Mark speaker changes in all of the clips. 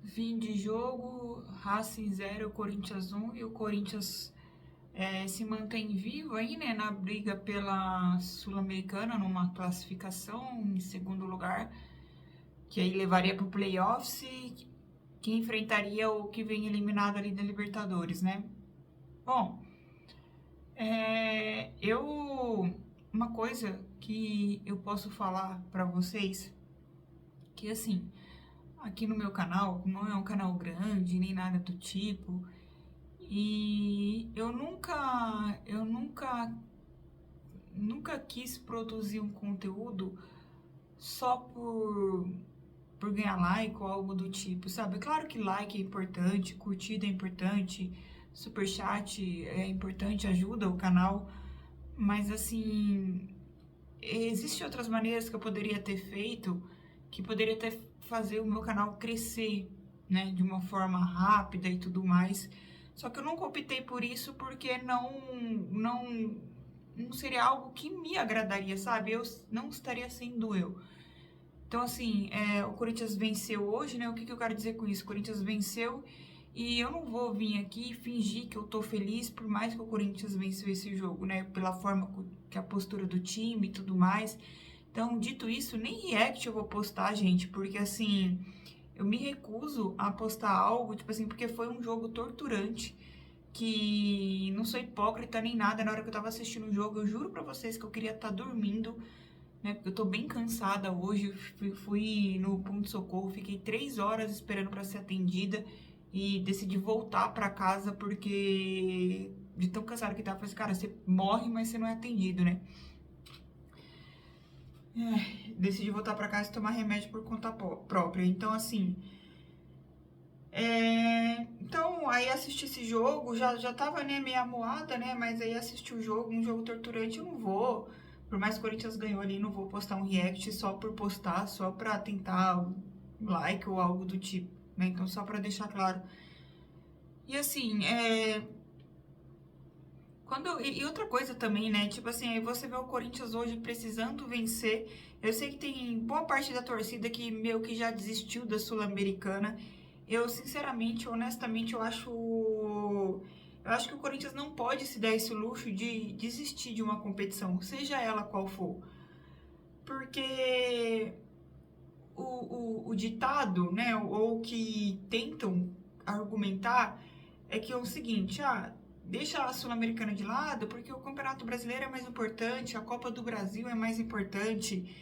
Speaker 1: Fim de jogo, Racing 0, Corinthians 1 e o Corinthians se mantém vivo aí, né, na briga pela Sul-Americana, numa classificação em segundo lugar, que aí levaria para o playoffs e que enfrentaria o que vem eliminado ali da Libertadores, né? Bom, uma coisa que eu posso falar para vocês, que assim, aqui no meu canal, não é um canal grande nem nada do tipo, e eu nunca quis produzir um conteúdo só por ganhar like ou algo do tipo, sabe? Claro que like é importante, curtida é importante, superchat é importante, ajuda o canal, mas assim, existem outras maneiras que eu poderia ter feito, que poderia até fazer o meu canal crescer, né, de uma forma rápida e tudo mais. Só que eu nunca optei por isso porque não seria algo que me agradaria, sabe? Eu não estaria sendo eu. Então, assim, o Corinthians venceu hoje, né? O que eu quero dizer com isso? O Corinthians venceu e eu não vou vir aqui fingir que eu tô feliz, por mais que o Corinthians venceu esse jogo, né? Pela forma que a postura do time e tudo mais. Então, dito isso, nem react eu vou postar, gente, porque assim, eu me recuso a postar algo, tipo assim, porque foi um jogo torturante, que não sou hipócrita nem nada. Na hora que eu tava assistindo o jogo, eu juro pra vocês que eu queria estar dormindo, né? Porque eu tô bem cansada hoje. Fui no ponto-socorro, fiquei 3 horas esperando pra ser atendida e decidi voltar pra casa porque de tão cansada que tava, eu falei assim, cara, você morre, mas você não é atendido, né? Decidi voltar pra casa e tomar remédio por conta própria. Então, assim. Então, aí assisti esse jogo, já tava, né, meio amuada, né? Mas aí assisti o jogo, um jogo torturante, eu não vou. Por mais que o Corinthians ganhou ali, não vou postar um react só por postar, só pra tentar um like ou algo do tipo, né? Então, só pra deixar claro. E assim, e outra coisa também, né? Tipo assim, aí você vê o Corinthians hoje precisando vencer. Eu sei que tem boa parte da torcida que meio que já desistiu da Sul-Americana. Eu, sinceramente, honestamente, eu acho que o Corinthians não pode se dar esse luxo de desistir de uma competição, seja ela qual for. Porque o ditado, né, ou que tentam argumentar é que é o seguinte, deixa a Sul-Americana de lado porque o Campeonato Brasileiro é mais importante, a Copa do Brasil é mais importante.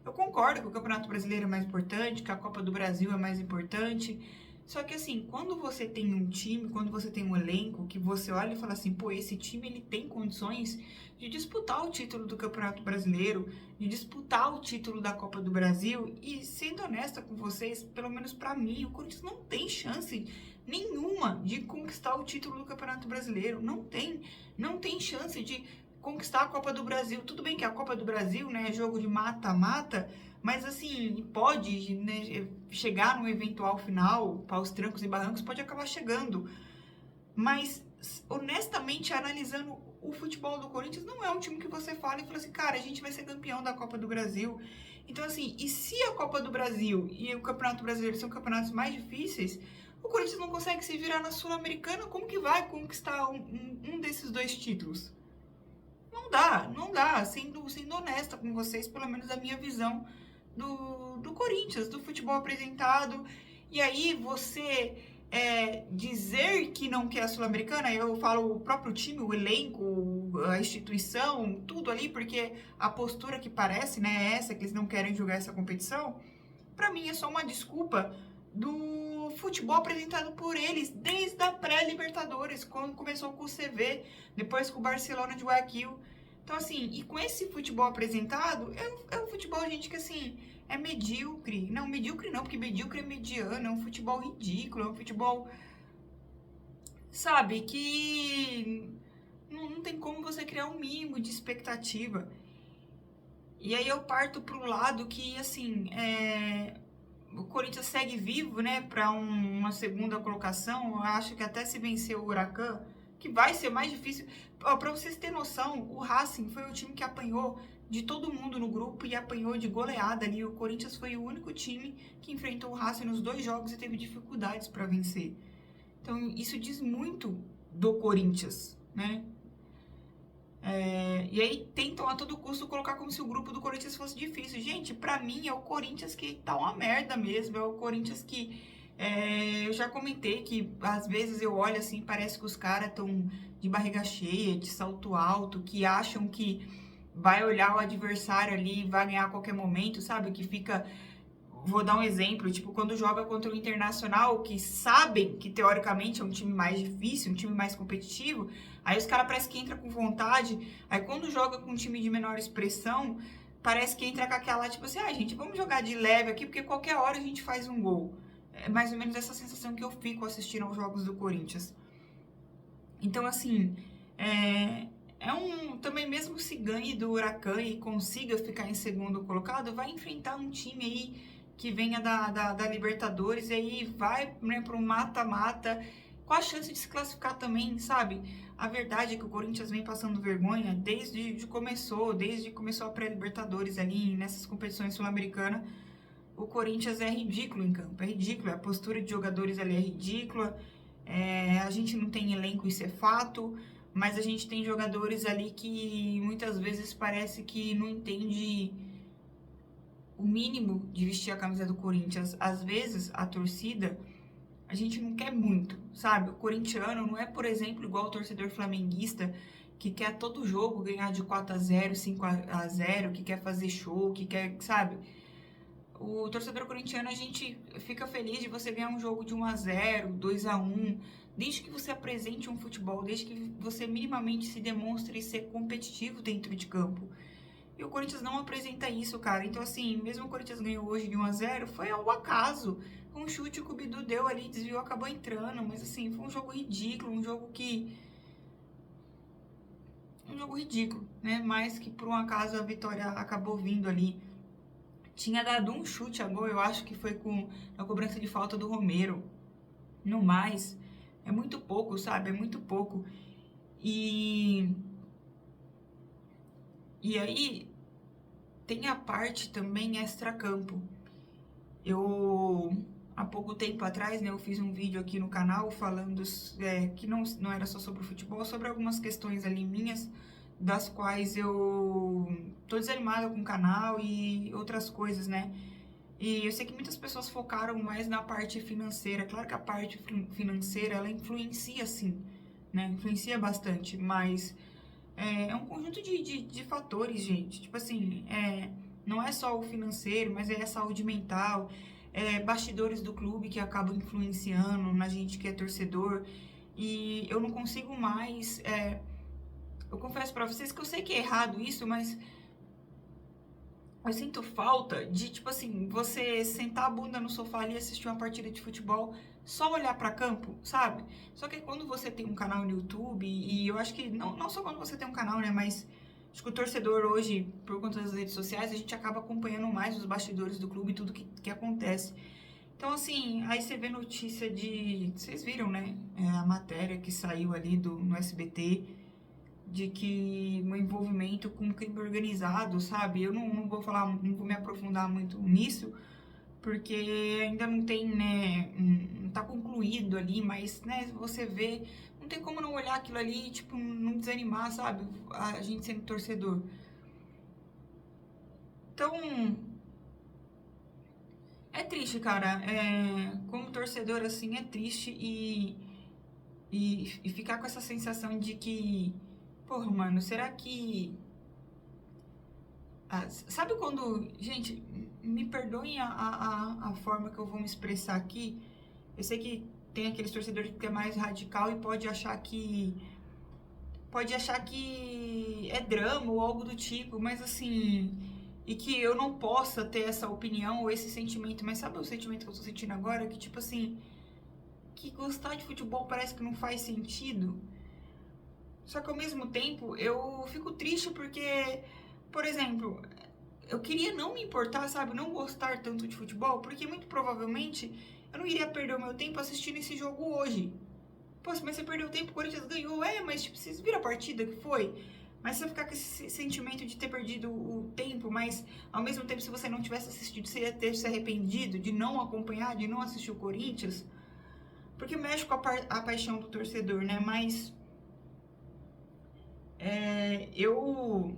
Speaker 1: Eu concordo que o Campeonato Brasileiro é mais importante, que a Copa do Brasil é mais importante. Só que assim, quando você tem um time, quando você tem um elenco, que você olha e fala assim, pô, esse time ele tem condições de disputar o título do Campeonato Brasileiro, de disputar o título da Copa do Brasil, e sendo honesta com vocês, pelo menos pra mim, o Corinthians não tem chance nenhuma de conquistar o título do Campeonato Brasileiro. Não tem chance de conquistar a Copa do Brasil. Tudo bem que a Copa do Brasil, né, é jogo de mata-mata, mas assim, pode, né, chegar no eventual final, para os trancos e barrancos, pode acabar chegando. Mas, honestamente, analisando o futebol do Corinthians, não é um time que você fala e fala assim, cara, a gente vai ser campeão da Copa do Brasil. Então, assim, e se a Copa do Brasil e o Campeonato Brasileiro são campeonatos mais difíceis, o Corinthians não consegue se virar na Sul-Americana, como que vai conquistar um desses dois títulos? Não dá, sendo honesta com vocês, pelo menos a minha visão do Corinthians, do futebol apresentado. E aí você dizer que não quer a Sul-Americana, eu falo o próprio time, o elenco, a instituição, tudo ali, porque a postura que parece, né, é essa, que eles não querem jogar essa competição, pra mim é só uma desculpa do futebol apresentado por eles desde a pré-Libertadores, quando começou com o CV, depois com o Barcelona de Guayaquil. Então, assim, e com esse futebol apresentado, é um futebol, gente, que, assim, é medíocre. Não, medíocre não, porque medíocre é mediano, é um futebol ridículo, é um futebol, sabe, que não tem como você criar um mínimo de expectativa. E aí eu parto pro lado que, assim, o Corinthians segue vivo, né, para uma segunda colocação. Eu acho que até se vencer o Huracan, que vai ser mais difícil. Para vocês terem noção, o Racing foi o time que apanhou de todo mundo no grupo e apanhou de goleada ali. O Corinthians foi o único time que enfrentou o Racing nos 2 jogos e teve dificuldades para vencer. Então, isso diz muito do Corinthians, né? E aí tentam a todo custo colocar como se o grupo do Corinthians fosse difícil. Gente, pra mim é o Corinthians que tá uma merda mesmo. É o Corinthians que eu já comentei que às vezes eu olho assim, parece que os caras estão de barriga cheia, de salto alto, que acham que vai olhar o adversário ali e vai ganhar a qualquer momento, sabe? Que fica. Vou dar um exemplo, tipo, quando joga contra o Internacional, que sabem que teoricamente é um time mais difícil, um time mais competitivo, aí os caras parece que entram com vontade, aí quando joga com um time de menor expressão, parece que entra com aquela, tipo assim, gente, vamos jogar de leve aqui, porque qualquer hora a gente faz um gol. É mais ou menos essa sensação que eu fico assistindo aos jogos do Corinthians. Então, assim, também mesmo se ganhe do Huracan e consiga ficar em segundo colocado, vai enfrentar um time aí que venha da Libertadores e aí vai, né, para um mata-mata com a chance de se classificar também, sabe? A verdade é que o Corinthians vem passando vergonha desde que começou a pré-Libertadores ali nessas competições sul-americanas. O Corinthians é ridículo em campo, é ridículo, a postura de jogadores ali é ridícula, a gente não tem elenco, isso é fato, mas a gente tem jogadores ali que muitas vezes parece que não entende o mínimo de vestir a camisa do Corinthians. Às vezes, a torcida, a gente não quer muito, sabe? O corintiano não é, por exemplo, igual o torcedor flamenguista, que quer todo jogo ganhar de 4-0, 5-0, que quer fazer show, que quer, sabe? O torcedor corintiano, a gente fica feliz de você ganhar um jogo de 1-0, 2-1, desde que você apresente um futebol, desde que você minimamente se demonstre ser competitivo dentro de campo. E o Corinthians não apresenta isso, cara. Então, assim, mesmo o Corinthians ganhou hoje de 1-0, foi ao acaso. Foi um chute que o Bidu deu ali, desviou, acabou entrando. Mas, assim, foi um jogo ridículo, um jogo ridículo, né? Mas que, por um acaso, a vitória acabou vindo ali. Tinha dado um chute a gol, eu acho que foi com a cobrança de falta do Romero. No mais, é muito pouco, sabe? É muito pouco. E aí, tem a parte também extra-campo. Há pouco tempo atrás, né, eu fiz um vídeo aqui no canal falando que não era só sobre o futebol, sobre algumas questões ali minhas, das quais eu tô desanimada com o canal e outras coisas, né? E eu sei que muitas pessoas focaram mais na parte financeira. Claro que a parte financeira, ela influencia sim, né? Influencia bastante, mas é um conjunto de fatores, gente. Tipo assim, não é só o financeiro, mas é a saúde mental, bastidores do clube que acabam influenciando na gente que é torcedor. E eu não consigo mais. Eu confesso pra vocês que eu sei que é errado isso, mas eu sinto falta de, tipo assim, você sentar a bunda no sofá ali e assistir uma partida de futebol, só olhar pra campo, sabe? Só que quando você tem um canal no YouTube, e eu acho que não só quando você tem um canal, né, mas acho que o torcedor hoje, por conta das redes sociais, a gente acaba acompanhando mais os bastidores do clube e tudo que acontece. Então, assim, aí você vê notícia de... Vocês viram, né? A matéria que saiu ali no SBT, de que um envolvimento com crime organizado, sabe? Eu não vou falar, não vou me aprofundar muito nisso, porque ainda não tem, né, não tá concluído ali, mas, né, você vê, não tem como não olhar aquilo ali e, tipo, não desanimar, sabe? A gente sendo torcedor. Então, é triste, cara. Como torcedor, assim, é triste e ficar com essa sensação de que, porra, mano, será que... sabe quando... Gente, me perdoem a forma que eu vou me expressar aqui. Eu sei que tem aqueles torcedores que é mais radical e pode achar que é drama ou algo do tipo, mas assim... E que eu não possa ter essa opinião ou esse sentimento. Mas sabe o sentimento que eu tô sentindo agora? Que, tipo assim... Que gostar de futebol parece que não faz sentido. Só que ao mesmo tempo, eu fico triste porque... Por exemplo, eu queria não me importar, sabe? Não gostar tanto de futebol, porque muito provavelmente eu não iria perder o meu tempo assistindo esse jogo hoje. Pô, mas você perdeu tempo, o Corinthians ganhou. Mas tipo, vocês viram a partida que foi? Mas você ficar com esse sentimento de ter perdido o tempo, mas ao mesmo tempo, se você não tivesse assistido, você ia ter se arrependido de não acompanhar, de não assistir o Corinthians. Porque mexe com a paixão do torcedor, né? Mas eu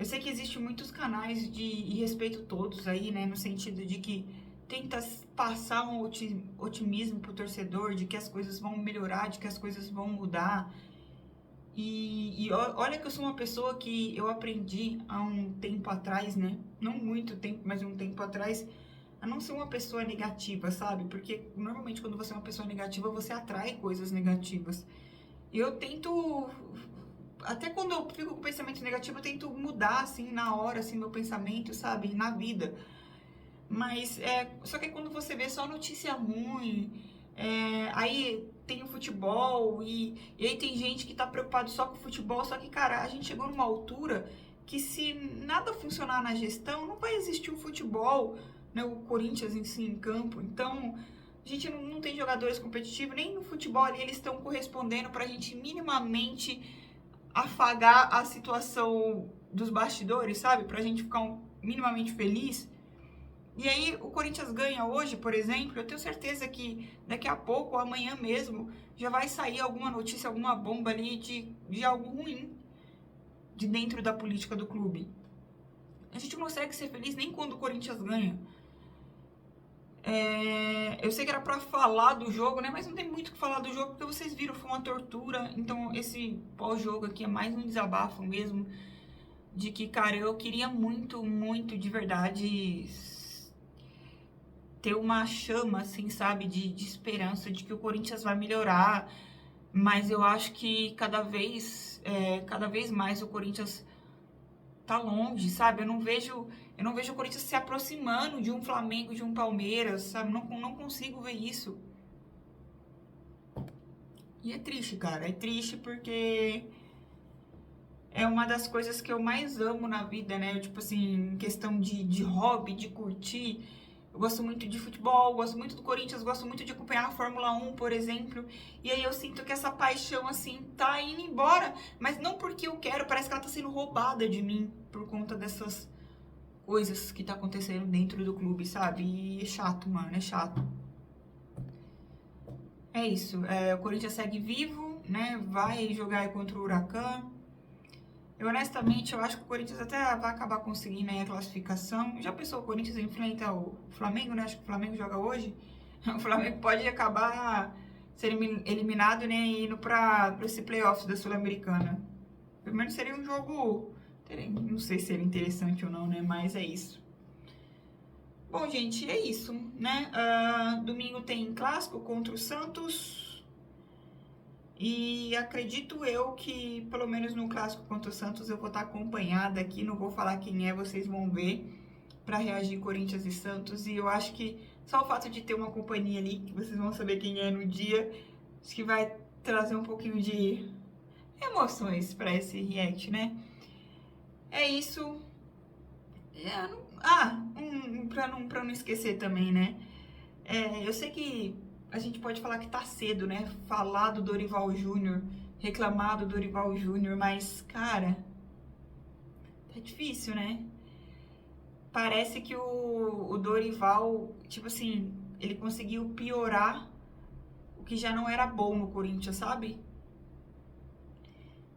Speaker 1: sei que existem muitos canais e respeito todos aí, né? No sentido de que tenta passar um otimismo pro torcedor, de que as coisas vão melhorar, de que as coisas vão mudar. E olha que eu sou uma pessoa que eu aprendi há um tempo atrás, né? Não muito tempo, mas um tempo atrás, a não ser uma pessoa negativa, sabe? Porque normalmente quando você é uma pessoa negativa, você atrai coisas negativas. Eu tento, até quando eu fico com pensamento negativo, eu tento mudar, assim, na hora, assim, meu pensamento, sabe? Na vida. Mas, só que quando você vê só notícia ruim, aí tem o futebol, e aí tem gente que tá preocupado só com o futebol, só que, cara, a gente chegou numa altura que se nada funcionar na gestão, não vai existir o futebol, né, o Corinthians em si em campo. Então, a gente não tem jogadores competitivos, nem no futebol ali eles estão correspondendo pra gente minimamente afagar a situação dos bastidores, sabe? Pra gente ficar minimamente feliz. E aí o Corinthians ganha hoje, por exemplo, eu tenho certeza que daqui a pouco, ou amanhã mesmo, já vai sair alguma notícia, alguma bomba ali de algo ruim de dentro da política do clube. A gente não consegue ser feliz nem quando o Corinthians ganha. Eu sei que era pra falar do jogo, né? Mas não tem muito o que falar do jogo, porque vocês viram, foi uma tortura. Então esse pós-jogo aqui é mais um desabafo mesmo. De que, cara, eu queria muito, muito de verdade ter uma chama, assim, sabe, de esperança, de que o Corinthians vai melhorar, mas eu acho que cada vez mais o Corinthians tá longe, sabe? Eu não vejo o Corinthians se aproximando de um Flamengo, de um Palmeiras, sabe? Não consigo ver isso. E é triste, cara, é triste porque é uma das coisas que eu mais amo na vida, né? Tipo assim, em questão de hobby, de curtir. Eu gosto muito de futebol, gosto muito do Corinthians, gosto muito de acompanhar a Fórmula 1, por exemplo. E aí eu sinto que essa paixão, assim, tá indo embora. Mas não porque eu quero, parece que ela tá sendo roubada de mim por conta dessas coisas que tá acontecendo dentro do clube, sabe? E é chato, mano, é chato. É isso, o Corinthians segue vivo, né? Vai jogar contra o Huracan. Eu, honestamente, eu acho que o Corinthians até vai acabar conseguindo aí a classificação. Já pensou, o Corinthians enfrenta o Flamengo, né? Acho que o Flamengo joga hoje. O Flamengo pode acabar sendo eliminado, né? E indo para esse playoffs da Sul-Americana. Pelo menos seria um jogo... Não sei se seria interessante ou não, né? Mas é isso. Bom, gente, é isso, né? Domingo tem clássico contra o Santos. E acredito eu que, pelo menos no clássico contra o Santos, eu vou estar acompanhada aqui. Não vou falar quem é, vocês vão ver para reagir Corinthians e Santos. E eu acho que só o fato de ter uma companhia ali, que vocês vão saber quem é no dia, acho que vai trazer um pouquinho de emoções para esse react, né? É isso. Pra não esquecer também, né? Eu sei que a gente pode falar que tá cedo, né? Falar do Dorival Júnior, reclamar do Dorival Júnior, mas, cara, tá difícil, né? Parece que o Dorival, tipo assim, ele conseguiu piorar o que já não era bom no Corinthians, sabe?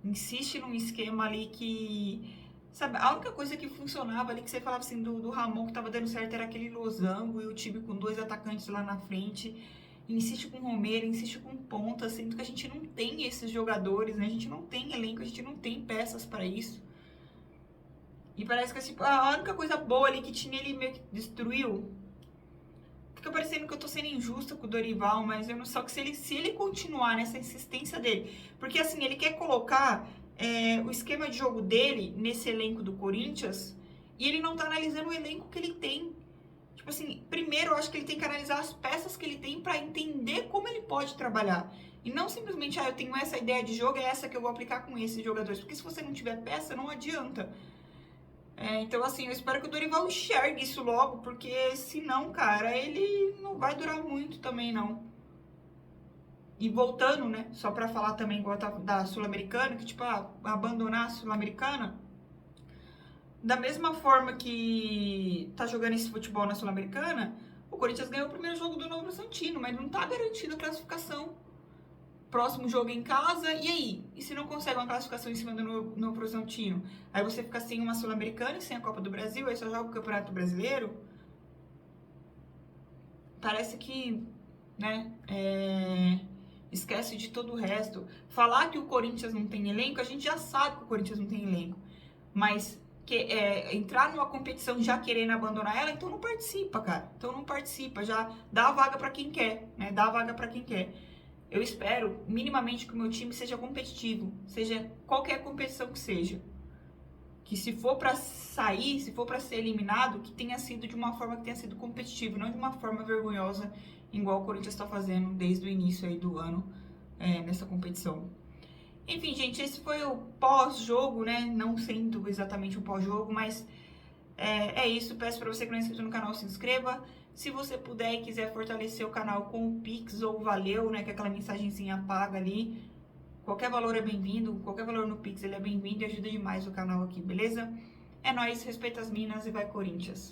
Speaker 1: Insiste num esquema ali que... Sabe, a única coisa que funcionava ali, que você falava assim, do Ramon que tava dando certo, era aquele losango e o time com 2 atacantes lá na frente. Insiste com o Romero, insiste com ponta, sendo que a gente não tem esses jogadores, né? A gente não tem elenco, a gente não tem peças pra isso. E parece que tipo, a única coisa boa ali que tinha, ele meio que destruiu. Fica parecendo que eu tô sendo injusta com o Dorival, mas eu não sei que se ele continuar nessa insistência dele. Porque assim, ele quer colocar o esquema de jogo dele nesse elenco do Corinthians e ele não tá analisando o elenco que ele tem. Tipo assim, primeiro eu acho que ele tem que analisar as peças que ele tem pra entender como ele pode trabalhar. E não simplesmente, eu tenho essa ideia de jogo, é essa que eu vou aplicar com esses jogadores. Porque se você não tiver peça, não adianta. Então, assim, eu espero que o Dorival enxergue isso logo, porque senão, cara, ele não vai durar muito também, não. E voltando, né, só pra falar também igual da Sul-Americana, que tipo, abandonar a Sul-Americana, da mesma forma que tá jogando esse futebol na Sul-Americana, o Corinthians ganhou o primeiro jogo do Novo Horizontino, mas não tá garantido a classificação. Próximo jogo em casa, e aí? E se não consegue uma classificação em cima do Novo Horizontino? Aí você fica sem uma Sul-Americana e sem a Copa do Brasil, aí só joga o Campeonato Brasileiro? Parece que, né, esquece de todo o resto. Falar que o Corinthians não tem elenco, a gente já sabe que o Corinthians não tem elenco. Mas entrar numa competição já querendo abandonar ela, então não participa, cara. Então não participa, já dá a vaga pra quem quer, né? Dá a vaga pra quem quer. Eu espero, minimamente, que o meu time seja competitivo, seja qualquer competição que seja. Que se for pra sair, se for pra ser eliminado, que tenha sido de uma forma que tenha sido competitivo, não de uma forma vergonhosa, igual o Corinthians tá fazendo desde o início aí do ano, nessa competição. Enfim, gente, esse foi o pós-jogo, né? Não sendo exatamente o pós-jogo, mas é isso. Peço para você que não é inscrito no canal, se inscreva. Se você puder e quiser fortalecer o canal com o Pix ou Valeu, né? Que é aquela mensagenzinha paga ali. Qualquer valor é bem-vindo. Qualquer valor no Pix ele é bem-vindo e ajuda demais o canal aqui, beleza? É nóis, respeita as minas e vai Corinthians!